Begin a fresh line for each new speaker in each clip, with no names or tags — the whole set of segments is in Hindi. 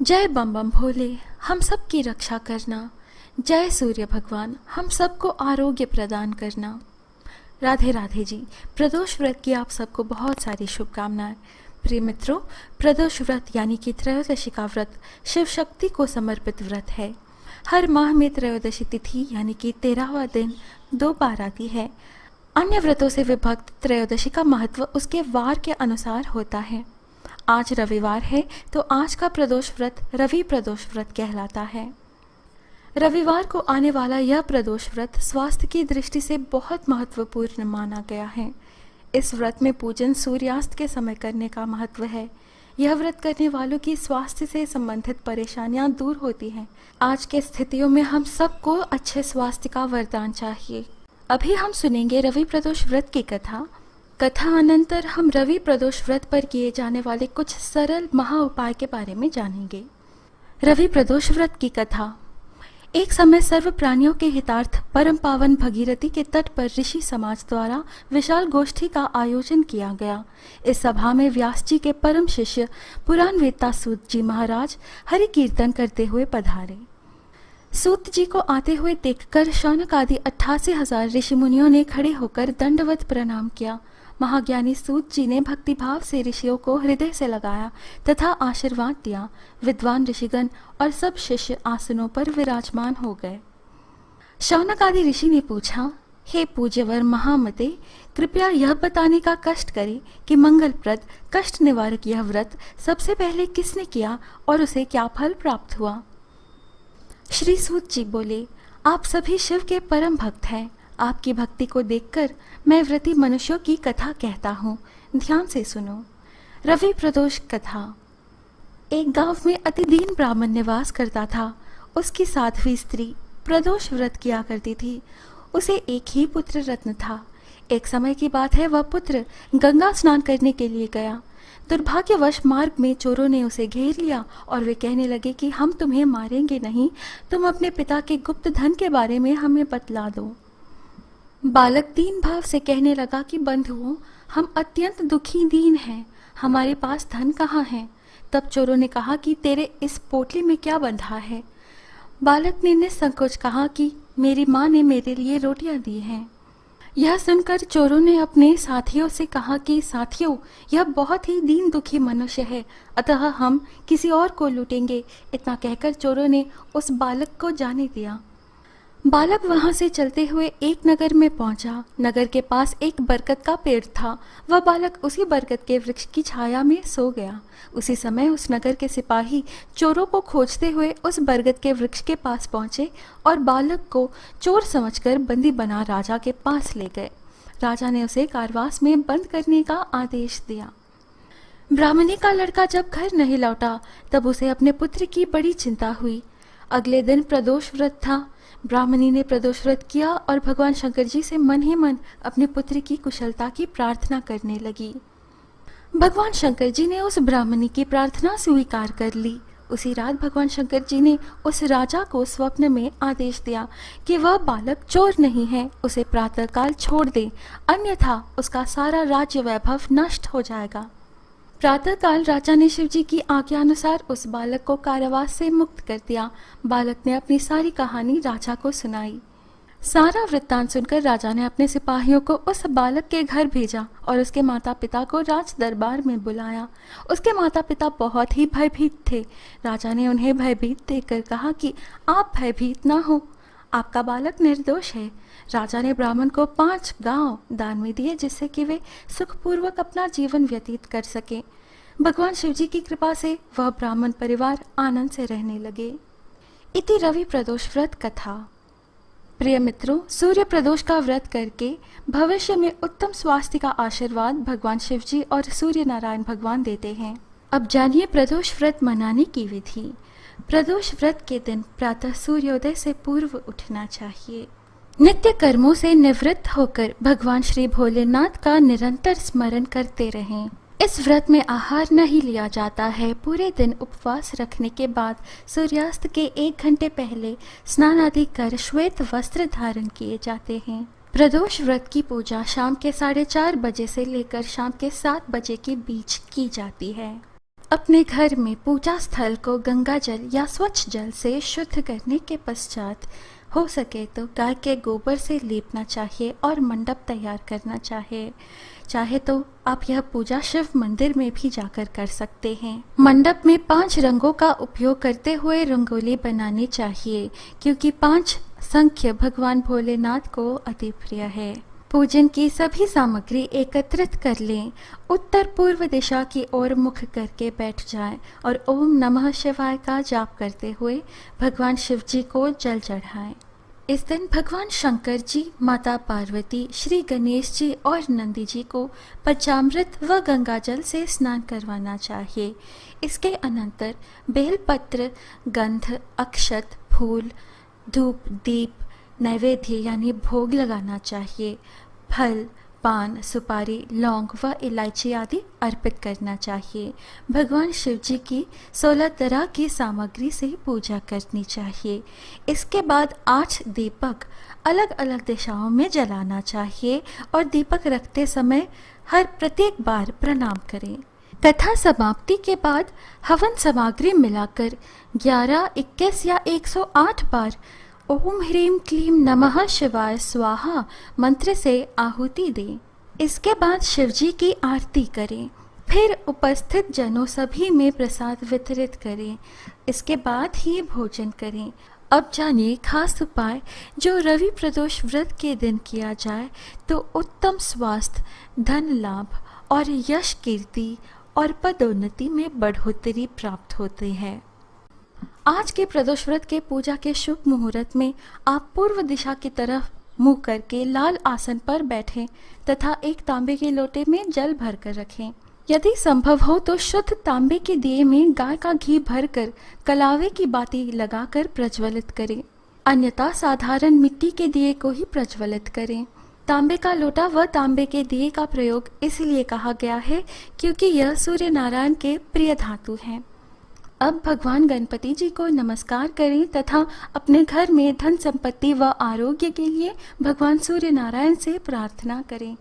जय बम बम भोले, हम सब की रक्षा करना। जय सूर्य भगवान, हम सबको आरोग्य प्रदान करना। राधे राधे जी। प्रदोष व्रत की आप सबको बहुत सारी शुभकामनाएं। प्रिय मित्रों, प्रदोष व्रत यानी कि त्रयोदशी का व्रत शिव शक्ति को समर्पित व्रत है। हर माह में त्रयोदशी तिथि यानी कि 13वां दिन 2 बार आती है। अन्य व्रतों से विभक्त त्रयोदशी का महत्व उसके वार के अनुसार होता है। आज रविवार है तो आज का प्रदोष व्रत रवि प्रदोष व्रत कहलाता है। रविवार को आने वाला यह प्रदोष व्रत स्वास्थ्य की दृष्टि से बहुत महत्वपूर्ण माना गया है। इस व्रत में पूजन सूर्यास्त के समय करने का महत्व है। यह व्रत करने वालों की स्वास्थ्य से संबंधित परेशानियां दूर होती हैं। आज के स्थितियों में हम सबको अच्छे स्वास्थ्य का वरदान चाहिए। अभी हम सुनेंगे रवि प्रदोष व्रत की कथा। अनंतर हम रवि प्रदोष व्रत पर किए जाने वाले कुछ सरल महा उपाय के बारे में जानेंगे। रवि प्रदोष व्रत की कथा। एक समय सर्व प्राणियों के हितार्थ परम पावन भगीरथी के तट पर ऋषि समाज द्वारा विशाल गोष्ठी का आयोजन किया गया। इस सभा में व्यास जी के परम शिष्य पुराण वेत्ता सूत जी महाराज हरि कीर्तन करते हुए पधारे। सूत जी को आते हुए देखकर शौनक आदि 88,000 ऋषि मुनियों ने खड़े होकर दंडवत प्रणाम किया। महाज्ञानी सूत जी ने भक्तिभाव से ऋषियों को हृदय से लगाया तथा आशीर्वाद दिया। विद्वान ऋषिगण और सब शिष्य आसनों पर विराजमान हो गए। शौनक आदि ऋषि ने पूछा, हे पूज्यवर महामते, कृपया यह बताने का कष्ट करें कि मंगलप्रद कष्ट निवारक यह व्रत सबसे पहले किसने किया और उसे क्या फल प्राप्त हुआ। श्री सूत जी बोले, आप सभी शिव के परम भक्त हैं। आपकी भक्ति को देखकर मैं व्रती मनुष्यों की कथा कहता हूँ, ध्यान से सुनो। रवि प्रदोष कथा। एक गांव में अति दीन ब्राह्मण निवास करता था। उसकी साध्वी स्त्री प्रदोष व्रत किया करती थी। उसे एक ही पुत्र रत्न था। एक समय की बात है, वह पुत्र गंगा स्नान करने के लिए गया। दुर्भाग्यवश मार्ग में चोरों ने उसे घेर लिया और वे कहने लगे कि हम तुम्हें मारेंगे नहीं, तुम अपने पिता के गुप्त धन के बारे में हमें बतला दो। बालक दीन भाव से कहने लगा कि बंधुओं, हम अत्यंत दुखी दीन हैं, हमारे पास धन कहाँ है। तब चोरों ने कहा कि तेरे इस पोटली में क्या बंधा है। बालक ने निसंकोच कहा कि मेरी माँ ने मेरे लिए रोटियां दी हैं। यह सुनकर चोरों ने अपने साथियों से कहा कि साथियों, यह बहुत ही दीन दुखी मनुष्य है, अतः हम किसी और को लूटेंगे। इतना कहकर चोरों ने उस बालक को जाने दिया। बालक वहां से चलते हुए एक नगर में पहुंचा। नगर के पास एक बरगद का पेड़ था। वह बालक उसी बरगद के वृक्ष की छाया में सो गया। उसी समय उस नगर के सिपाही चोरों को खोजते हुए उस बरगद के वृक्ष के पास पहुंचे और बालक को चोर समझकर बंदी बना राजा के पास ले गए। राजा ने उसे कारावास में बंद करने का आदेश दिया। ब्राह्मणी का लड़का जब घर नहीं लौटा तब उसे अपने पुत्र की बड़ी चिंता हुई। अगले दिन प्रदोष व्रत था। ब्राह्मणी ने प्रदोष व्रत किया और भगवान शंकर जी से मन ही मन अपने पुत्र की कुशलता की प्रार्थना करने लगी। भगवान शंकर जी ने उस ब्राह्मणी की प्रार्थना स्वीकार कर ली। उसी रात भगवान शंकर जी ने उस राजा को स्वप्न में आदेश दिया कि वह बालक चोर नहीं है, उसे प्रातःकाल छोड़ दे, अन्यथा उसका सारा राज्य वैभव नष्ट हो जाएगा। प्रातःकाल राजा ने शिव जी की आज्ञा अनुसार उस बालक को कारावास से मुक्त कर दिया। बालक ने अपनी सारी कहानी राजा को सुनाई। सारा वृत्तांत सुनकर राजा ने अपने सिपाहियों को उस बालक के घर भेजा और उसके माता पिता को राज दरबार में बुलाया। उसके माता पिता बहुत ही भयभीत थे। राजा ने उन्हें भयभीत देखकर कहा कि आप भयभीत ना हो, आपका बालक निर्दोष है। राजा ने ब्राह्मण को 5 गांव दान में दिए जिससे कि वे सुखपूर्वक अपना जीवन व्यतीत कर सके। भगवान शिवजी की कृपा से वह ब्राह्मण परिवार आनंद से रहने लगे। इति रवि प्रदोष व्रत कथा। प्रिय मित्रों, सूर्य प्रदोष का व्रत करके भविष्य में उत्तम स्वास्थ्य का आशीर्वाद भगवान शिवजी और सूर्य नारायण भगवान देते हैं। अब जानिए प्रदोष व्रत मनाने की विधि। प्रदोष व्रत के दिन प्रातः सूर्योदय से पूर्व उठना चाहिए। नित्य कर्मों से निवृत्त होकर भगवान श्री भोलेनाथ का निरंतर स्मरण करते रहें। इस व्रत में आहार नहीं लिया जाता है। पूरे दिन उपवास रखने के बाद सूर्यास्त के 1 घंटे पहले स्नान आदि कर श्वेत वस्त्र धारण किए जाते हैं। प्रदोष व्रत की पूजा शाम के 4:30 बजे से लेकर शाम के 7 बजे के बीच की जाती है। अपने घर में पूजा स्थल को गंगा जल या स्वच्छ जल से शुद्ध करने के पश्चात हो सके तो गाय के गोबर से लीपना चाहिए और मंडप तैयार करना चाहे तो आप यह पूजा शिव मंदिर में भी जाकर कर सकते हैं। मंडप में 5 रंगों का उपयोग करते हुए रंगोली बनानी चाहिए, क्योंकि 5 संख्य भगवान भोलेनाथ को अति प्रिय है। पूजन की सभी सामग्री एकत्रित कर लें, उत्तर पूर्व दिशा की ओर मुख करके बैठ जाएं और ओम नमः शिवाय का जाप करते हुए भगवान शिव जी को जल चढ़ाएं। इस दिन भगवान शंकर जी, माता पार्वती, श्री गणेश जी और नंदी जी को पंचामृत व गंगा जल से स्नान करवाना चाहिए। इसके अनंतर बेलपत्र, गंध, अक्षत, फूल, धूप, दीप, नैवेद्य यानी भोग लगाना चाहिए। फल, पान, सुपारी, लौंग व इलायची आदि अर्पित करना चाहिए। भगवान शिव जी की 16 तरह की सामग्री से पूजा करनी चाहिए। इसके बाद 8 दीपक अलग अलग दिशाओं में जलाना चाहिए और दीपक रखते समय हर प्रत्येक बार प्रणाम करें। कथा समाप्ति के बाद हवन सामग्री मिलाकर 11, 21 या 108 बार ओम ह्रीम क्लीम नमः शिवाय स्वाहा मंत्र से आहुति दें। इसके बाद शिवजी की आरती करें, फिर उपस्थित जनों सभी में प्रसाद वितरित करें। इसके बाद ही भोजन करें। अब जानिए खास उपाय जो रवि प्रदोष व्रत के दिन किया जाए तो उत्तम स्वास्थ्य, धन लाभ और यश, कीर्ति और पदोन्नति में बढ़ोतरी प्राप्त होती है। आज के प्रदोष व्रत के पूजा के शुभ मुहूर्त में आप पूर्व दिशा की तरफ मुंह करके लाल आसन पर बैठें तथा एक तांबे के लोटे में जल भरकर रखें। यदि संभव हो तो शुद्ध तांबे के दिए में गाय का घी भरकर कलावे की बाती लगाकर प्रज्वलित करें, अन्यथा साधारण मिट्टी के दिए को ही प्रज्वलित करें। तांबे का लोटा व तांबे के दिए का प्रयोग इसलिए कहा गया है क्योंकि यह सूर्य नारायण के प्रिय धातु हैं। अब भगवान गणपति जी को नमस्कार करें तथा अपने घर में धन संपत्ति व आरोग्य के लिए भगवान सूर्य नारायण से प्रार्थना करें।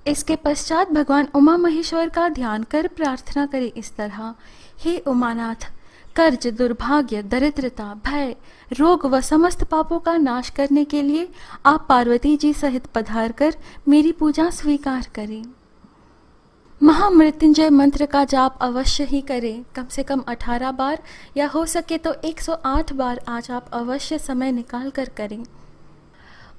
इसके पश्चात भगवान उमा महेश्वर का ध्यान कर प्रार्थना करें इस तरह: हे उमानाथ, कर्ज, दुर्भाग्य, दरिद्रता, भय, रोग व समस्त पापों का नाश करने के लिए आप पार्वती जी सहित पधार कर मेरी पूजा स्वीकार करें। महामृत्युंजय मंत्र का जाप अवश्य ही करें, कम से कम 18 बार या हो सके तो 108 बार आज आप अवश्य समय निकाल कर करें।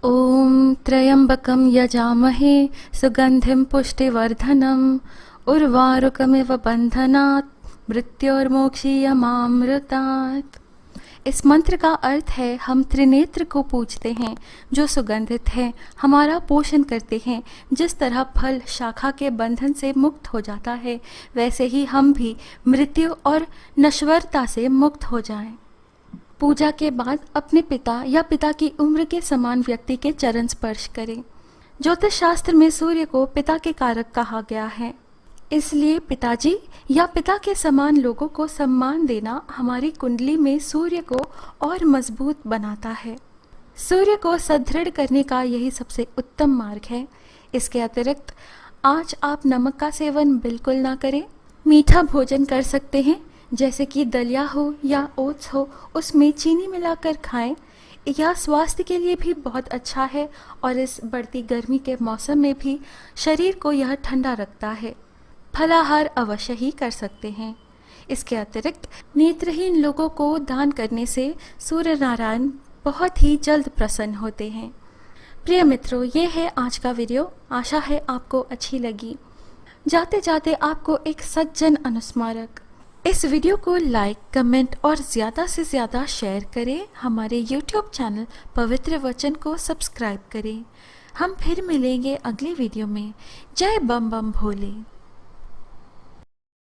ओम त्र्यंबकम यजामहे सुगंधिम पुष्टिवर्धनम उर्वारुकमिव बंधनात् मृत्योर्मोक्षीयमामृतात्। इस मंत्र का अर्थ है हम त्रिनेत्र को पूजते हैं जो सुगंधित है, हमारा पोषण करते हैं। जिस तरह फल शाखा के बंधन से मुक्त हो जाता है वैसे ही हम भी मृत्यु और नश्वरता से मुक्त हो जाएं। पूजा के बाद अपने पिता या पिता की उम्र के समान व्यक्ति के चरण स्पर्श करें। ज्योतिष शास्त्र में सूर्य को पिता के कारक कहा गया है, इसलिए पिताजी या पिता के समान लोगों को सम्मान देना हमारी कुंडली में सूर्य को और मजबूत बनाता है। सूर्य को सुदृढ़ करने का यही सबसे उत्तम मार्ग है। इसके अतिरिक्त आज आप नमक का सेवन बिल्कुल ना करें। मीठा भोजन कर सकते हैं, जैसे कि दलिया हो या ओट्स हो, उसमें चीनी मिलाकर खाएं। यह स्वास्थ्य के लिए भी बहुत अच्छा है और इस बढ़ती गर्मी के मौसम में भी शरीर को यह ठंडा रखता है। फलाहार अवश्य ही कर सकते हैं। इसके अतिरिक्त नेत्रहीन लोगों को दान करने से सूर्य नारायण बहुत ही जल्द प्रसन्न होते हैं। प्रिय मित्रों, ये है आज का वीडियो। आशा है आपको अच्छी लगी। जाते जाते आपको एक सज्जन अनुस्मारक, इस वीडियो को लाइक, कमेंट और ज़्यादा से ज़्यादा शेयर करें। हमारे YouTube चैनल पवित्र वचन को सब्सक्राइब करें। हम फिर मिलेंगे अगले वीडियो में। जय बम बम भोले।